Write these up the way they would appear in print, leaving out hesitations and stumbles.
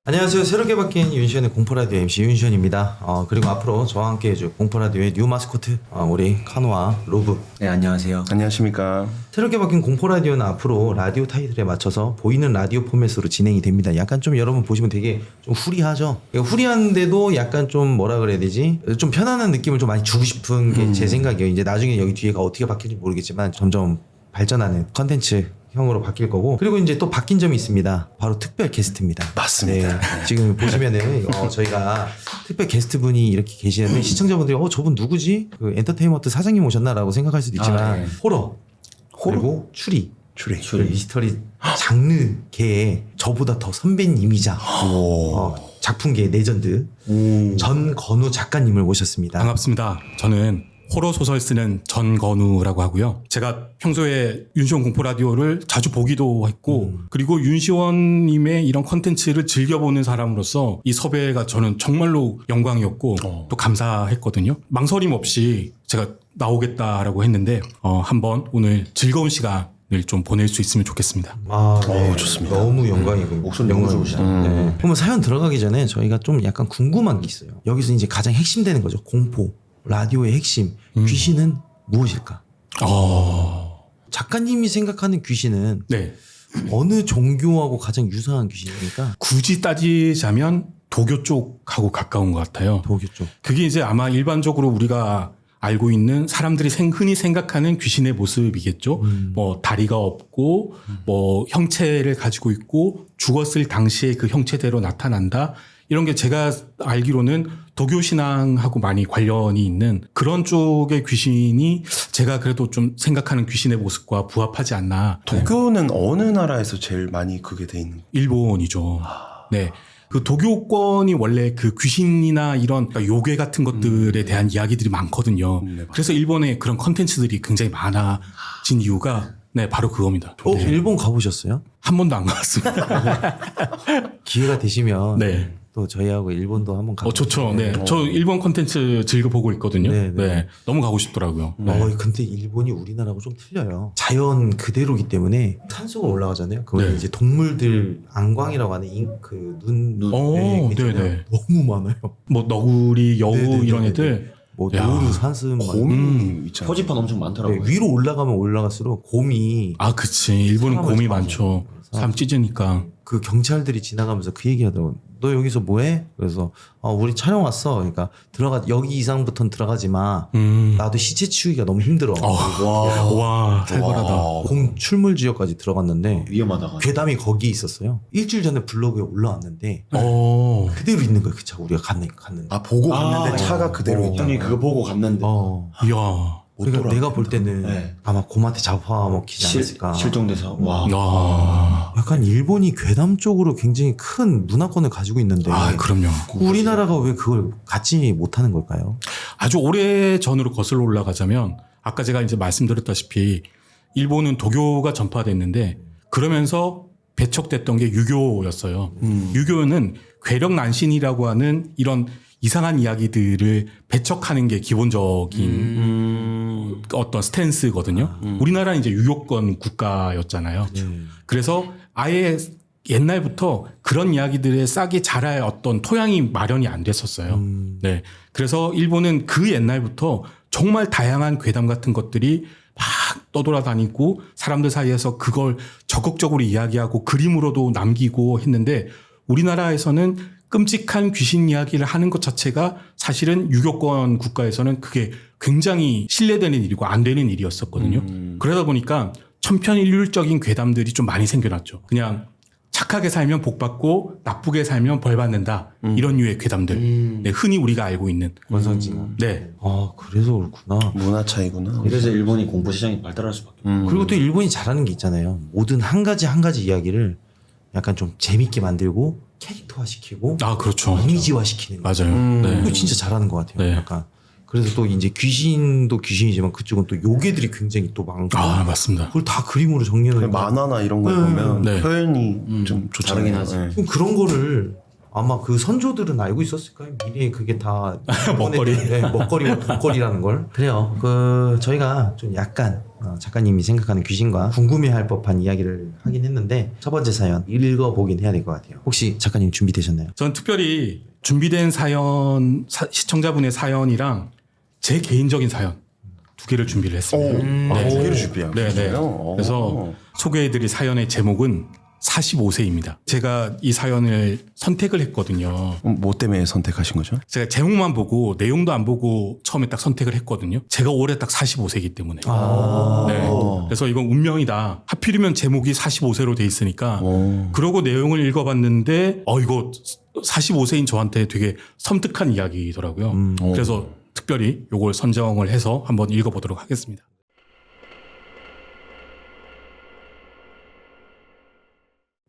안녕하세요. 새롭게 바뀐 윤시현의 공포라디오 MC 윤시현입니다. 그리고 앞으로 저와 함께 해줄 공포라디오의 뉴 마스코트 우리 카노와 로브. 네, 안녕하세요. 안녕하십니까. 새롭게 바뀐 공포라디오는 앞으로 라디오 타이틀에 맞춰서 보이는 라디오 포맷으로 진행이 됩니다. 약간 좀 여러분 보시면 되게 좀 후리하죠. 후리한데도 약간 좀 뭐라 그래야 되지? 좀 편안한 느낌을 좀 많이 주고 싶은 게 제 생각이에요. 이제 나중에 여기 뒤에가 어떻게 바뀔지 모르겠지만 점점 발전하는 컨텐츠 형으로 바뀔 거고, 그리고 이제 또 바뀐 점이 있습니다. 바로 특별 게스트입니다. 맞습니다. 네, 지금 보시면은 저희가 특별 게스트 분이 이렇게 계시는데 시청자분들이 저분 누구지? 그 엔터테인먼트 사장님 오셨나라고 생각할 수도 있지만 네. 호러 그리고 추리 추리. 그 미스터리 장르계의 저보다 더 선배님이자 작품계의 레전드 전건우 작가님을 모셨습니다. 반갑습니다. 저는 호러 소설 쓰는 전건우라고 하고요. 제가 평소에 윤시원 공포라디오를 자주 보기도 했고, 그리고 윤시원님의 이런 컨텐츠를 즐겨보는 사람으로서 이 섭외가 저는 정말로 영광이었고 또 감사했거든요. 망설임 없이 제가 나오겠다라고 했는데 한번 오늘 즐거운 시간을 좀 보낼 수 있으면 좋겠습니다. 네. 좋습니다. 너무 영광이고 목소리 너무 좋으시다. 네. 그러면 사연 들어가기 전에 저희가 좀 약간 궁금한 게 있어요. 여기서 이제 가장 핵심되는 거죠. 공포, 라디오의 핵심, 귀신은 무엇일까? 작가님이 생각하는 귀신은 네. 어느 종교하고 가장 유사한 귀신입니까? 굳이 따지자면 도교 쪽하고 가까운 것 같아요. 도교 쪽. 그게 이제 아마 일반적으로 우리가 알고 있는 사람들이 흔히 생각하는 귀신의 모습이겠죠. 뭐 다리가 없고 뭐 형체를 가지고 있고 죽었을 당시에 그 형체대로 나타난다. 이런 게 제가 알기로는 도교 신앙하고 많이 관련이 있는 그런 쪽의 귀신이 제가 그래도 좀 생각하는 귀신의 모습과 부합하지 않나. 도교는 어느 나라에서 제일 많이 그게 돼 있는? 일본이죠. 네. 그 도교권이 원래 그 귀신이나 이런 요괴 같은 것들에 대한 이야기들이 많거든요. 네, 그래서 일본에 그런 컨텐츠들이 굉장히 많아진 이유가 네, 바로 그겁니다. 네. 일본 가보셨어요? 한 번도 안 가봤습니다. 기회가 되시면 네. 또 저희하고 일본도 한번 가보세요. 좋죠. 네. 저 일본 컨텐츠 즐겨보고 있거든요. 네, 네, 네. 너무 가고 싶더라고요. 네. 근데 일본이 우리나라하고 좀 틀려요. 자연 그대로기 때문에 산속을 올라가잖아요. 그걸 네. 이제 동물들 안광이라고 하는 그눈 네네. 너무 많아요. 뭐 너구리, 여우 네네네네. 이런 애들. 뭐 야. 노루, 사슴, 막 곰이 있잖아요. 표지판 엄청 네, 많더라고요. 위로 올라가면 올라갈수록 곰이 아, 그치. 일본은 사람을 곰이 잡아서. 많죠. 사람 찢으니까. 그 경찰들이 지나가면서 그 얘기하더라고. 너 여기서 뭐해? 그래서 우리 촬영 왔어. 그러니까 여기 이상부터는 들어가지 마. 나도 시체 치우기가 너무 힘들어. 와, 살벌하다. 공 출몰 지역까지 들어갔는데 위험하다가. 괴담이 거기 있었어요. 일주일 전에 블로그에 올라왔는데 그대로 있는 거예요. 그 차 우리가 갔는데. 아 보고 갔는데 차가 그대로 있다. 형이 그거 보고 갔는데 이야. 그러니까 돌아왔겠다. 내가 볼 때는 네. 아마 곰한테 잡아먹히지 않았을까. 실종돼서 와. 야. 약간 일본이 괴담 쪽으로 굉장히 큰 문화권을 가지고 있는데 아, 그럼요. 우리나라가 왜 그걸 갖지 못하는 걸까요? 아주 오래 전으로 거슬러 올라가자면 아까 제가 이제 말씀드렸다시피 일본은 도교가 전파됐는데 그러면서 배척됐던 게 유교였어요. 유교는 괴력난신이라고 하는 이런 이상한 이야기들을 배척하는 게 기본적인 어떤 스탠스거든요. 우리나라는 이제 유교권 국가였잖아요. 그래서 아예 옛날부터 그런 이야기들에 싹이 자랄 어떤 토양이 마련이 안 됐었어요. 네. 그래서 일본은 그 옛날부터 정말 다양한 괴담 같은 것들이 막 떠돌아다니고 사람들 사이에서 그걸 적극적으로 이야기하고 그림으로도 남기고 했는데 우리나라에서는 끔찍한 귀신 이야기를 하는 것 자체가 사실은 유교권 국가에서는 그게 굉장히 신뢰되는 일이고 안 되는 일이었었거든요. 그러다 보니까 천편일률적인 괴담들이 좀 많이 생겨났죠. 그냥 착하게 살면 복 받고 나쁘게 살면 벌 받는다. 이런 류의 괴담들. 네, 흔히 우리가 알고 있는. 원산지가. 네. 그래서 그렇구나. 문화 차이구나. 그래서 일본이 공포 시장이 발달할 수밖에. 그리고 또 일본이 잘하는 게 있잖아요. 모든 한 가지 이야기를 약간 좀 재밌게 만들고 캐릭터화 시키고 아, 그렇죠. 이미지화 시키는 거. 맞아요. 네. 이거 진짜 잘하는 것 같아요. 네. 약간 그래서 또 이제 귀신도 귀신이지만 그쪽은 또 요괴들이 굉장히 또 많고 아, 맞습니다. 그걸 다 그림으로 정리해놓은 만화나 이런 거 보면 네. 표현이 좀 좋잖아요. 다르긴 하지. 네. 그럼 그런 거를 아마 그 선조들은 알고 있었을까요? 미리 그게 다 먹거리. 네, 먹거리와 독거리라는 걸. 그래요. 그 저희가 좀 약간 작가님이 생각하는 귀신과 궁금해할 법한 이야기를 하긴 했는데 첫 번째 사연 읽어보긴 해야 될 것 같아요. 혹시 작가님 준비되셨나요? 전 특별히 준비된 사연, 시청자분의 사연이랑 제 개인적인 사연 두 개를 준비를 했습니다. 두 개를 준비하고 네, 네. 계세요? 그래서 소개해드릴 사연의 제목은 45세입니다. 제가 이 사연을 선택을 했거든요. 뭐 때문에 선택하신 거죠? 제가 제목만 보고 내용도 안 보고 처음에 딱 선택을 했거든요. 제가 올해 딱 45세이기 때문에. 네. 그래서 이건 운명이다. 하필이면 제목이 45세로 돼 있으니까 그러고 내용을 읽어봤는데 이거 45세인 저한테 되게 섬뜩한 이야기더라고요. 그래서 특별히 이걸 선정을 해서 한번 읽어보도록 하겠습니다.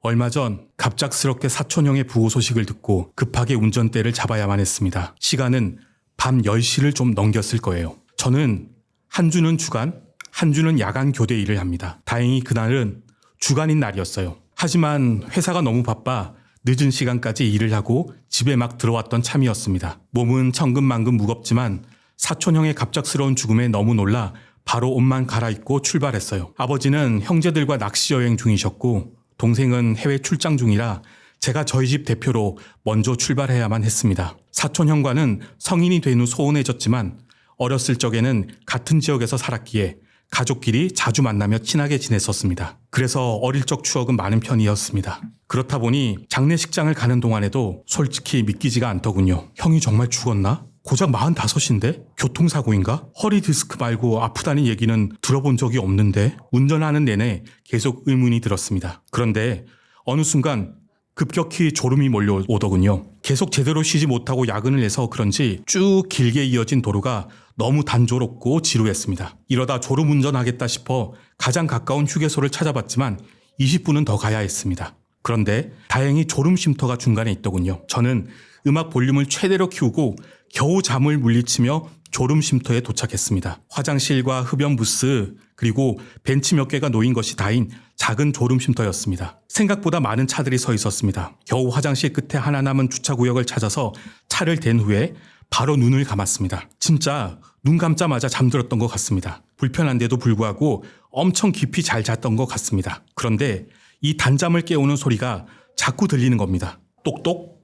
얼마 전 갑작스럽게 사촌형의 부고 소식을 듣고 급하게 운전대를 잡아야만 했습니다. 시간은 밤 10시를 좀 넘겼을 거예요. 저는 한 주는 주간, 한 주는 야간 교대 일을 합니다. 다행히 그날은 주간인 날이었어요. 하지만 회사가 너무 바빠 늦은 시간까지 일을 하고 집에 막 들어왔던 참이었습니다. 몸은 천근만근 무겁지만 사촌형의 갑작스러운 죽음에 너무 놀라 바로 옷만 갈아입고 출발했어요. 아버지는 형제들과 낚시 여행 중이셨고 동생은 해외 출장 중이라 제가 저희 집 대표로 먼저 출발해야만 했습니다. 사촌 형과는 성인이 된 후 소원해졌지만 어렸을 적에는 같은 지역에서 살았기에 가족끼리 자주 만나며 친하게 지냈었습니다. 그래서 어릴 적 추억은 많은 편이었습니다. 그렇다 보니 장례식장을 가는 동안에도 솔직히 믿기지가 않더군요. 형이 정말 죽었나? 고작 45인데? 교통사고인가? 허리 디스크 말고 아프다는 얘기는 들어본 적이 없는데? 운전하는 내내 계속 의문이 들었습니다. 그런데 어느 순간 급격히 졸음이 몰려오더군요. 계속 제대로 쉬지 못하고 야근을 해서 그런지 쭉 길게 이어진 도로가 너무 단조롭고 지루했습니다. 이러다 졸음 운전하겠다 싶어 가장 가까운 휴게소를 찾아봤지만 20분은 더 가야 했습니다. 그런데 다행히 졸음 쉼터가 중간에 있더군요. 저는 음악 볼륨을 최대로 키우고 겨우 잠을 물리치며 졸음 쉼터에 도착했습니다. 화장실과 흡연 부스 그리고 벤치 몇 개가 놓인 것이 다인 작은 졸음 쉼터였습니다. 생각보다 많은 차들이 서 있었습니다. 겨우 화장실 끝에 하나 남은 주차구역을 찾아서 차를 댄 후에 바로 눈을 감았습니다. 진짜 눈 감자마자 잠들었던 것 같습니다. 불편한데도 불구하고 엄청 깊이 잘 잤던 것 같습니다. 그런데 이 단잠을 깨우는 소리가 자꾸 들리는 겁니다. 똑똑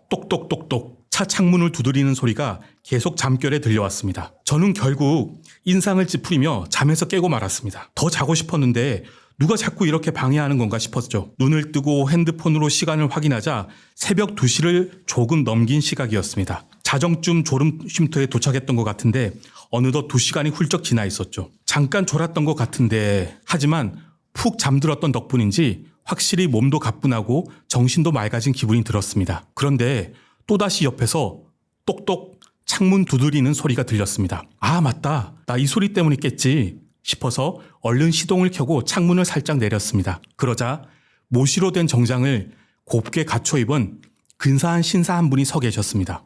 똑똑똑똑 차 창문을 두드리는 소리가 계속 잠결에 들려왔습니다. 저는 결국 인상을 찌푸리며 잠에서 깨고 말았습니다. 더 자고 싶었는데 누가 자꾸 이렇게 방해하는 건가 싶었죠. 눈을 뜨고 핸드폰으로 시간을 확인하자 새벽 2시를 조금 넘긴 시각이었습니다. 자정쯤 졸음 쉼터에 도착했던 것 같은데 어느덧 2시간이 훌쩍 지나 있었죠. 잠깐 졸았던 것 같은데 하지만 푹 잠들었던 덕분인지 확실히 몸도 가뿐하고 정신도 맑아진 기분이 들었습니다. 그런데 또다시 옆에서 똑똑 창문 두드리는 소리가 들렸습니다. 아 맞다. 나 이 소리 때문이겠지 싶어서 얼른 시동을 켜고 창문을 살짝 내렸습니다. 그러자 모시로 된 정장을 곱게 갖춰 입은 근사한 신사 한 분이 서 계셨습니다.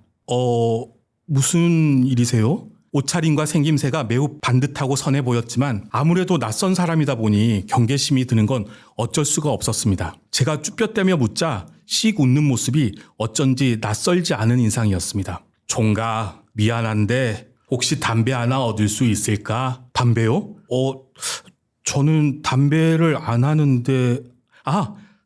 무슨 일이세요? 옷차림과 생김새가 매우 반듯하고 선해 보였지만 아무래도 낯선 사람이다 보니 경계심이 드는 건 어쩔 수가 없었습니다. 제가 쭈뼛대며 묻자 씩 웃는 모습이 어쩐지 낯설지 않은 인상이었습니다. 종가 미안한데 혹시 담배 하나 얻을 수 있을까? 담배요? 저는 담배를 안 하는데...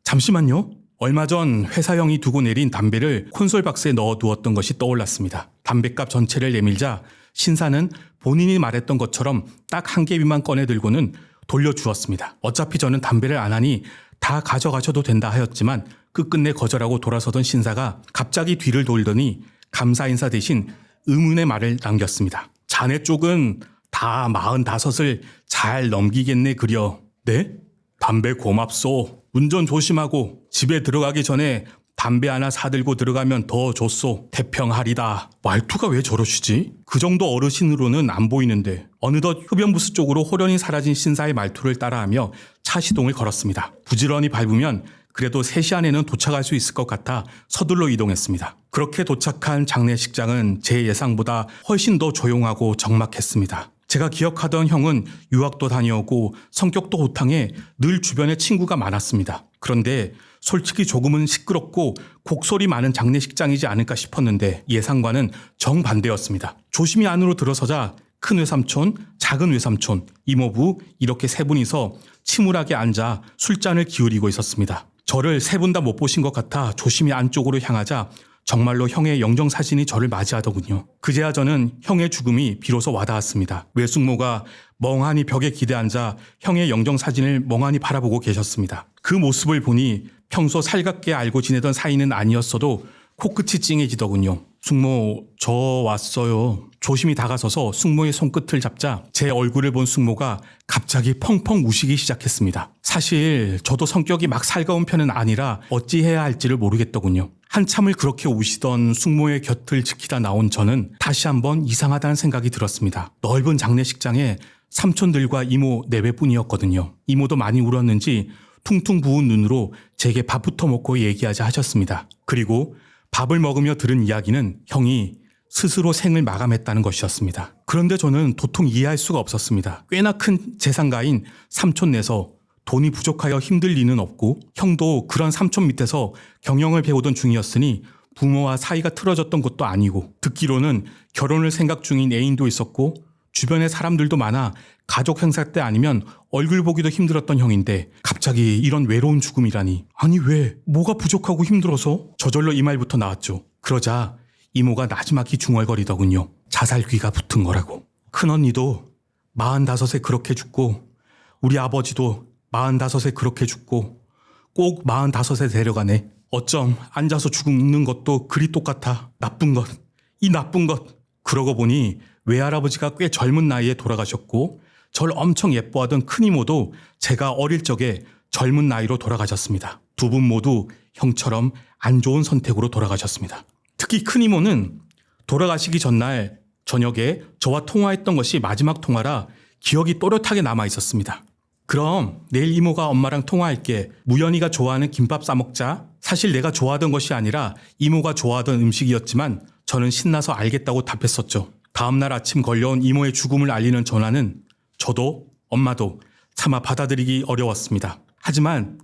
잠시만요. 얼마 전 회사 형이 두고 내린 담배를 콘솔 박스에 넣어두었던 것이 떠올랐습니다. 담배값 전체를 내밀자 신사는 본인이 말했던 것처럼 딱 한 개비만 꺼내 들고는 돌려주었습니다. 어차피 저는 담배를 안 하니 다 가져가셔도 된다 하였지만 끝끝내 거절하고 돌아서던 신사가 갑자기 뒤를 돌더니 감사 인사 대신 의문의 말을 남겼습니다. 자네 쪽은 다 45을 잘 넘기겠네 그려. 네? 담배 고맙소. 운전 조심하고 집에 들어가기 전에 담배 하나 사들고 들어가면 더 좋소. 태평하리다. 말투가 왜 저러시지? 그 정도 어르신으로는 안 보이는데 어느덧 흡연부스 쪽으로 호련히 사라진 신사의 말투를 따라하며 차 시동을 걸었습니다. 부지런히 밟으면 그래도 3시 안에는 도착할 수 있을 것 같아 서둘러 이동했습니다. 그렇게 도착한 장례식장은 제 예상보다 훨씬 더 조용하고 적막했습니다. 제가 기억하던 형은 유학도 다녀오고 성격도 호탕해 늘 주변에 친구가 많았습니다. 그런데 솔직히 조금은 시끄럽고 곡소리 많은 장례식장이지 않을까 싶었는데 예상과는 정반대였습니다. 조심히 안으로 들어서자 큰 외삼촌, 작은 외삼촌, 이모부 이렇게 세 분이서 침울하게 앉아 술잔을 기울이고 있었습니다. 저를 세 분 다 못 보신 것 같아 조심히 안쪽으로 향하자 정말로 형의 영정사진이 저를 맞이하더군요. 그제야 저는 형의 죽음이 비로소 와닿았습니다. 외숙모가 멍하니 벽에 기대앉아 형의 영정사진을 멍하니 바라보고 계셨습니다. 그 모습을 보니 평소 살갑게 알고 지내던 사이는 아니었어도 코끝이 찡해지더군요. 숙모, 저 왔어요. 조심히 다가서서 숙모의 손끝을 잡자 제 얼굴을 본 숙모가 갑자기 펑펑 우시기 시작했습니다. 사실 저도 성격이 막 살가운 편은 아니라 어찌해야 할지를 모르겠더군요. 한참을 그렇게 우시던 숙모의 곁을 지키다 나온 저는 다시 한번 이상하다는 생각이 들었습니다. 넓은 장례식장에 삼촌들과 이모 4배뿐이었거든요. 이모도 많이 울었는지 퉁퉁 부은 눈으로 제게 밥부터 먹고 얘기하자 하셨습니다. 그리고 밥을 먹으며 들은 이야기는 형이 스스로 생을 마감했다는 것이었습니다. 그런데 저는 도통 이해할 수가 없었습니다. 꽤나 큰 재산가인 삼촌네서 돈이 부족하여 힘들 리는 없고 형도 그런 삼촌 밑에서 경영을 배우던 중이었으니 부모와 사이가 틀어졌던 것도 아니고 듣기로는 결혼을 생각 중인 애인도 있었고 주변에 사람들도 많아 가족 행사 때 아니면 얼굴 보기도 힘들었던 형인데 갑자기 이런 외로운 죽음이라니. 아니 왜? 뭐가 부족하고 힘들어서? 저절로 이 말부터 나왔죠. 그러자 이모가 나지막히 중얼거리더군요. 자살귀가 붙은 거라고. 큰언니도 45에 그렇게 죽고 우리 아버지도 45에 그렇게 죽고 꼭 45에 데려가네. 어쩜 앉아서 죽는 것도 그리 똑같아. 나쁜 것. 이 나쁜 것. 그러고 보니 외할아버지가 꽤 젊은 나이에 돌아가셨고 절 엄청 예뻐하던 큰이모도 제가 어릴 적에 젊은 나이로 돌아가셨습니다. 두 분 모두 형처럼 안 좋은 선택으로 돌아가셨습니다. 특히 큰이모는 돌아가시기 전날 저녁에 저와 통화했던 것이 마지막 통화라 기억이 또렷하게 남아 있었습니다. 그럼 내일 이모가 엄마랑 통화할게. 무연이가 좋아하는 김밥 싸먹자. 사실 내가 좋아하던 것이 아니라 이모가 좋아하던 음식이었지만 저는 신나서 알겠다고 답했었죠. 다음날 아침 걸려온 이모의 죽음을 알리는 전화는 저도 엄마도 차마 받아들이기 어려웠습니다. 하지만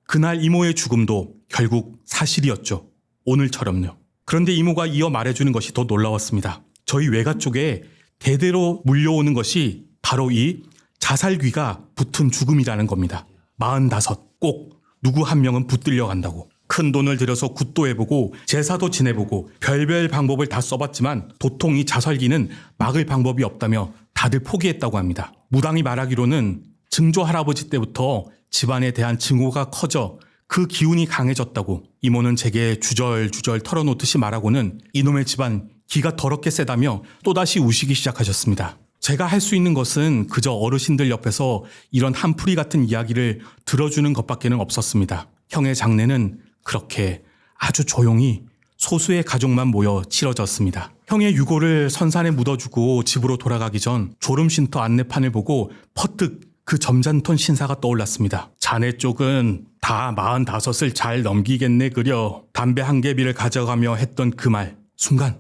그날 이모의 죽음도 결국 사실이었죠. 오늘처럼요. 그런데 이모가 이어 말해주는 것이 더 놀라웠습니다. 저희 외가 쪽에 대대로 물려오는 것이 바로 이 자살귀가 붙은 죽음이라는 겁니다. 45, 꼭 누구 한 명은 붙들려 간다고. 큰 돈을 들여서 굿도 해보고 제사도 지내보고 별별 방법을 다 써봤지만 도통 이 자살귀는 막을 방법이 없다며 다들 포기했다고 합니다. 무당이 말하기로는 증조 할아버지 때부터 집안에 대한 증오가 커져 그 기운이 강해졌다고 이모는 제게 주절주절 털어놓듯이 말하고는 이놈의 집안 기가 더럽게 세다며 또다시 우시기 시작하셨습니다. 제가 할 수 있는 것은 그저 어르신들 옆에서 이런 한풀이 같은 이야기를 들어주는 것밖에는 없었습니다. 형의 장례는 그렇게 아주 조용히 소수의 가족만 모여 치러졌습니다. 형의 유골을 선산에 묻어주고 집으로 돌아가기 전 졸음쉼터 안내판을 보고 퍼뜩 그 점잖던 신사가 떠올랐습니다. 자네 쪽은 다 45을 잘 넘기겠네 그려. 담배 한 개비를 가져가며 했던 그 말. 순간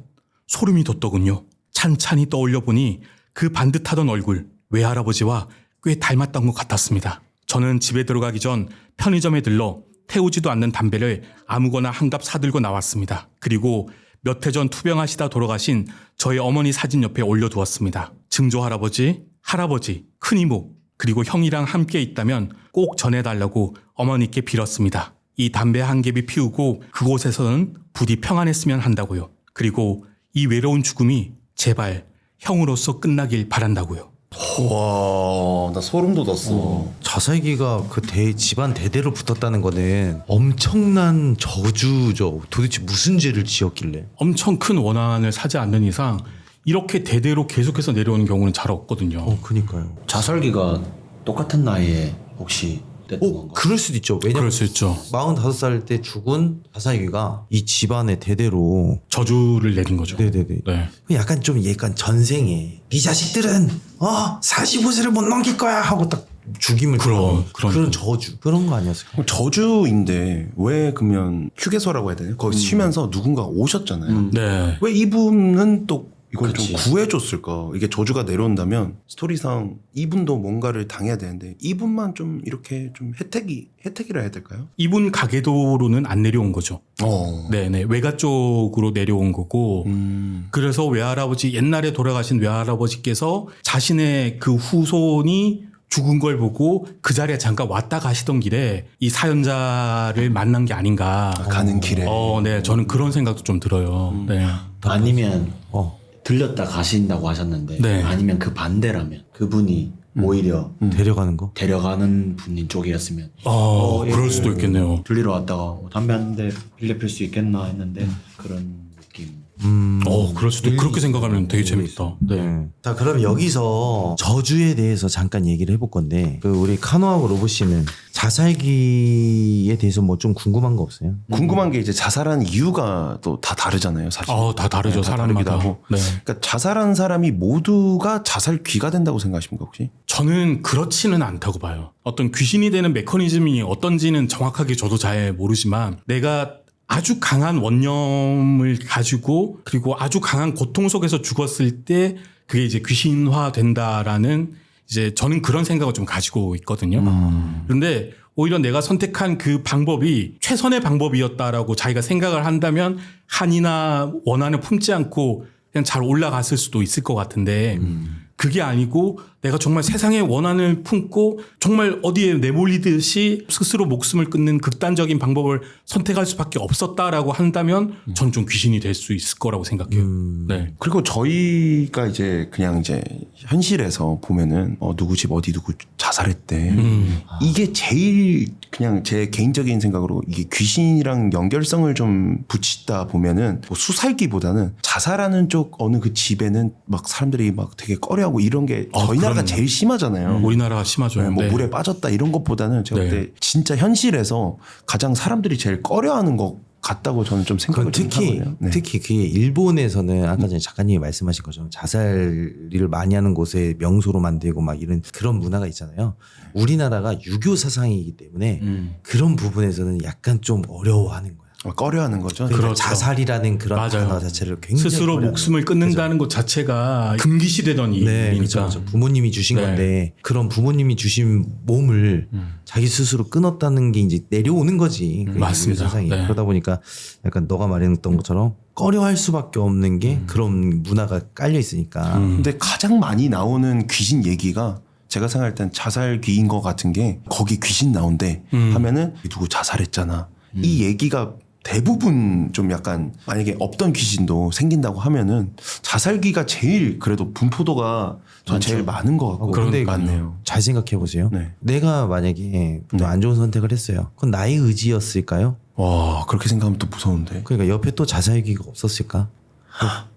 소름이 돋더군요. 찬찬히 떠올려 보니 그 반듯하던 얼굴, 외할아버지와 꽤 닮았던 것 같았습니다. 저는 집에 들어가기 전 편의점에 들러 태우지도 않는 담배를 아무거나 한 갑 사들고 나왔습니다. 그리고 몇 해 전 투병하시다 돌아가신 저희 어머니 사진 옆에 올려두었습니다. 증조 할아버지, 할아버지, 큰이모, 그리고 형이랑 함께 있다면 꼭 전해달라고 어머니께 빌었습니다. 이 담배 한 갭이 피우고 그곳에서는 부디 평안했으면 한다고요. 그리고 이 외로운 죽음이 제발 형으로서 끝나길 바란다고요. 와, 나 소름 돋았어. 자살기가 그 집안 대대로 붙었다는 거는 엄청난 저주죠. 도대체 무슨 죄를 지었길래? 엄청 큰 원한을 사지 않는 이상 이렇게 대대로 계속해서 내려오는 경우는 잘 없거든요. 그니까요. 자살기가 똑같은 나이에 혹시 됐던 건가? 그럴 수도 있죠. 왜냐면 그럴 수 있죠. 45살 때 죽은 자살기가 이 집안에 대대로 저주를 내린 거죠. 네네네. 네. 약간 좀 약간 전생에 이 자식들은 45세를 못 넘길 거야 하고 딱 죽임을 그런 저주 그런 거 아니었어요? 그럼 저주인데 왜 그러면 휴게소라고 해야 되나? 거기 쉬면서 누군가 오셨잖아요. 네. 왜 이분은 또 이걸 그치. 좀 구해줬을까? 이게 저주가 내려온다면 스토리상 이분도 뭔가를 당해야 되는데 이분만 좀 이렇게 좀 혜택이라 해야 될까요? 이분 가계도로는 안 내려온 거죠. 어. 네네. 외가 쪽으로 내려온 거고. 그래서 외할아버지, 옛날에 돌아가신 외할아버지께서 자신의 그 후손이 죽은 걸 보고 그 자리에 잠깐 왔다 가시던 길에 이 사연자를 만난 게 아닌가. 가는 길에. 네. 저는 그런 생각도 좀 들어요. 네. 아니면 어. 들렸다 가신다고 하셨는데 네. 아니면 그 반대라면 그분이 오히려 데려가는 거? 데려가는 분인 쪽이었으면 그럴 수도 있겠네요. 들리러 왔다가 담배 한 대 빌려 필 수 있겠나 했는데 그런 느낌. 그럴 수도, 그렇게 생각하면 되게 재밌다. 네. 자, 그럼 여기서 저주에 대해서 잠깐 얘기를 해볼 건데, 그 우리 카노하고 로보 씨는 자살기에 대해서 뭐 좀 궁금한 거 없어요? 궁금한 게 이제 자살한 이유가 또 다 다르잖아요, 사실. 다 다르죠. 네, 다 사람마다. 다르기도 하고. 네. 그러니까 자살한 사람이 모두가 자살귀가 된다고 생각하십니까, 혹시? 저는 그렇지는 않다고 봐요. 어떤 귀신이 되는 메커니즘이 어떤지는 정확하게 저도 잘 모르지만 내가 아주 강한 원념을 가지고 그리고 아주 강한 고통 속에서 죽었을 때 그게 이제 귀신화 된다라는 이제 저는 그런 생각을 좀 가지고 있거든요. 그런데 오히려 내가 선택한 그 방법이 최선의 방법이었다라고 자기가 생각을 한다면 한이나 원한을 품지 않고 그냥 잘 올라갔을 수도 있을 것 같은데 그게 아니고 내가 정말 세상의 원한을 품고 정말 어디에 내몰리듯이 스스로 목숨을 끊는 극단적인 방법을 선택할 수밖에 없었다라고 한다면 저는 좀 귀신이 될 수 있을 거라고 생각해요. 네. 그리고 저희가 이제 그냥 이제 현실에서 보면은 누구 집 어디 누구 자살했대. 이게 제일 그냥 제 개인적인 생각으로 이게 귀신이랑 연결성을 좀 붙이다 보면은 뭐 수살기보다는 자살하는 쪽 어느 그 집에는 막 사람들이 막 되게 꺼려하고 이런 게 저희 나라가 그럼요. 제일 심하잖아요. 우리나라가 심하죠. 네, 뭐 네. 물에 빠졌다 이런 것보다는 제가 네. 볼 때 진짜 현실에서 가장 사람들이 제일 꺼려하는 것 같다고 저는 좀 생각을 그건 좀 하거든요. 네. 특히 그게 일본에서는 아까 전에 작가님이 말씀하신 것처럼 자살을 많이 하는 곳에 명소로 만들고 막 이런 그런 문화가 있잖아요. 우리나라가 유교 사상이기 때문에 그런 부분에서는 약간 좀 어려워하는 거야. 꺼려하는 거죠. 그러니까 그렇죠. 자살이라는 그런 맞아요. 단어 자체를 굉장히 스스로 꺼려하는 목숨을 끊는다는 것 자체가 금기시되던 네, 일이니까. 그렇죠. 부모님이 주신 네. 건데 그런 부모님이 주신 몸을 자기 스스로 끊었다는 게 이제 내려오는 거지. 그 맞습니다. 세상이. 네. 그러다 보니까 약간 너가 말했던 것처럼 꺼려할 수밖에 없는 게 그런 문화가 깔려 있으니까. 근데 가장 많이 나오는 귀신 얘기가 제가 생각할 땐 자살귀인 것 같은 게 거기 귀신 나온대 하면은 누구 자살했잖아. 이 얘기가 대부분 좀 약간 만약에 없던 귀신도 생긴다고 하면은 자살귀가 제일 그래도 분포도가 전 제일 많은 것 같고 근데 많네요. 잘 생각해 보세요. 네. 내가 만약에 또 안 좋은 선택을 했어요. 그건 나의 의지였을까요? 와 그렇게 생각하면 또 무서운데. 그러니까 옆에 또 자살귀가 없었을까?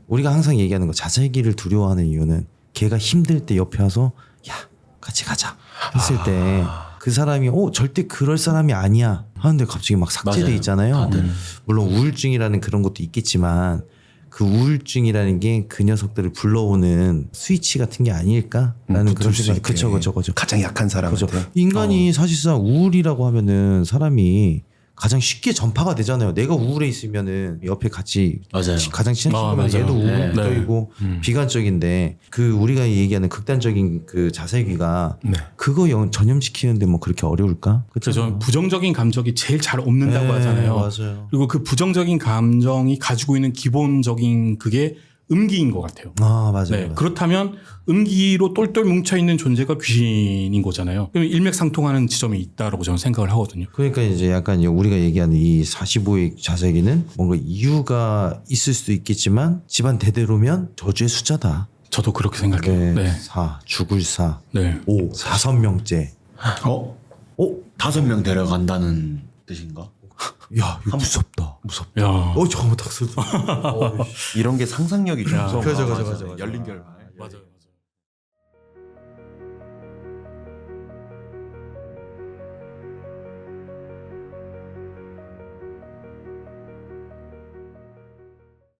우리가 항상 얘기하는 거 자살귀를 두려워하는 이유는 걔가 힘들 때 옆에 와서 야 같이 가자 했을 때 그 사람이 절대 그럴 사람이 아니야 하는데 갑자기 막 삭제돼 맞아요. 있잖아요. 물론 우울증이라는 그런 것도 있겠지만 그 우울증이라는 게 그 녀석들을 불러오는 스위치 같은 게 아닐까라는 그런 붙을 수 생각. 있게. 그쵸. 가장 약한 사람한테. 그죠. 인간이 사실상 우울이라고 하면은 사람이 가장 쉽게 전파가 되잖아요. 내가 우울해 있으면은 옆에 같이 맞아요. 가장 친한 친구면 맞아요. 얘도 네. 우울적이고 비관적인데 그 우리가 얘기하는 극단적인 그 자살귀가 네. 그거 전염시키는데 뭐 그렇게 어려울까? 그래서 저는 부정적인 감정이 제일 잘 없는다고 하잖아요. 맞아요. 그리고 그 부정적인 감정이 가지고 있는 기본적인 그게 음기인 것 같아요. 아 맞아요. 네. 맞아요. 그렇다면 음기로 똘똘 뭉쳐있는 존재가 귀신인 거잖아요. 그럼 일맥상통하는 지점이 있다라고 저는 생각을 하거든요. 그러니까 이제 약간 우리가 얘기하는 이 45의 자살귀는 뭔가 이유가 있을 수도 있겠지만 집안 대대로면 저주의 숫자다. 저도 그렇게 생각해요. 네. 4 죽을 4 네. 5 5명째. 5명 데려간다는 뜻인가? 야 이거 무섭다. 야. 잠깐만 딱 써. 이런 게 상상력이 좀 무서운 그죠, 거 그죠, 같아요. 그죠, 그죠. 열린 결과.